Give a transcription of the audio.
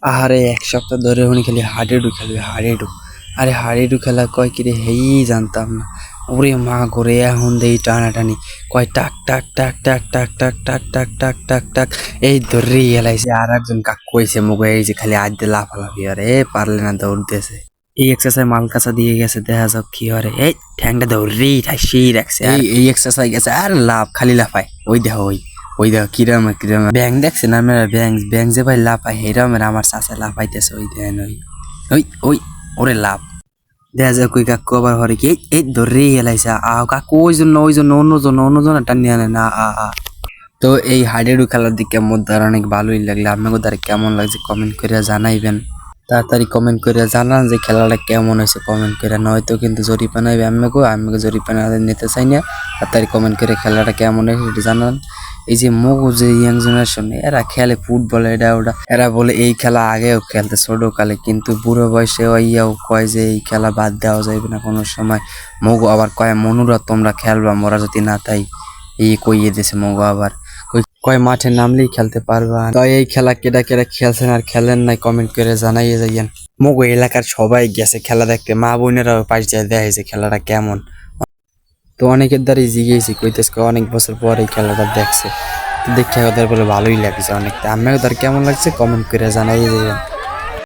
আহারে এক সপ্তাহ ধরে উনি খালি হাডুডু খেলবে হাডুডু। আরে হাডুডু খেলা কয় কিরে হেই জানতাম না। ওরে মা করে এখন দেই টানাটানি কয় টাক টাক টাক টাক টাক টাক টাক টাক টাক টাক টাক এই ধরেই এলাইছে। আর একজন কাকু হয়েছে মুখ এই যে খালি আজ দিয়ে লাফালাফি আরে পারলে না দৌড়তেছে। এই এক্সারসাইজ মালকাসা দিয়ে গেছে দেখা যাক কি হরে। এই ঠ্যাংটা ধরেই ঠাসিয়েই রাখছে। এই এক্সারসাইজ গেছে আর লাভ খালি লাফায়। ওই দেখো ওই দেখো কিরম কিরম ব্যাং দেখছে না মেরা ব্যাং ব্যাং যে ভাই লাফাই হেরমের আমার চাষে লাফাইতেছে ওই দেন ওই ওই ওই ওরে লাভ দেখা যায় কই কাকু আবার হরে কি এই ধরেই এলাইছে কাকু ওই জন্য অন্যজন টানি আনে না তো এই হাডুডু খেলার দিকে আমার দ্বারা অনেক ভালোই লাগলে আপনাদের দ্বারা কেমন লাগছে কমেন্ট করে জানাইবেন। তাড়াতাড়ি কমেন্ট করে জানান যে খেলাটা কেমন হয়েছে কমেন্ট করে, নয়তো কিন্তু জরিপানা হবে আমাকে জরিপানা নিতে চাই না। তাড়াতাড়ি কমেন্ট করে খেলাটা কেমন হয়েছে সেটা জানান। এই যে মগু যে ইয়াং জেনারেশন এরা খেলে ফুটবল এটা ওটা, এরা বলে এই খেলা আগেও খেলতে ছোট কালে, কিন্তু বুড়ো বয়সে ওইয়াও কয় যে এই খেলা বাদ দেওয়া যাবে না কোনো সময়। মগু আবার কয় মনুরা তোমরা খেলবা মোরা যদি না তাই এই কইয়ে দিয়েছে মগু আবার কয় মাঠে নামলেই খেলতে পারবা। তো এই খেলা কেডা কেডা খেলছেন আর খেলেন নাই কমেন্ট করে জানাইয়ে যাইয়েন। মগো এলাকার সবাই গেছে খেলা দেখতে, মা বোনেরাও পাশ যায় দেখাইছে খেলাটা কেমন। তো অনেকের দ্বারাই জিগেছি কইতেছে অনেক বছর পর এই খেলাটা দেখছে, তো দেখে ওদের বলে ভালোই লাগছে অনেক। আমি ওদের কেমন লাগছে কমেন্ট করে জানাইয়ে যাইয়েন।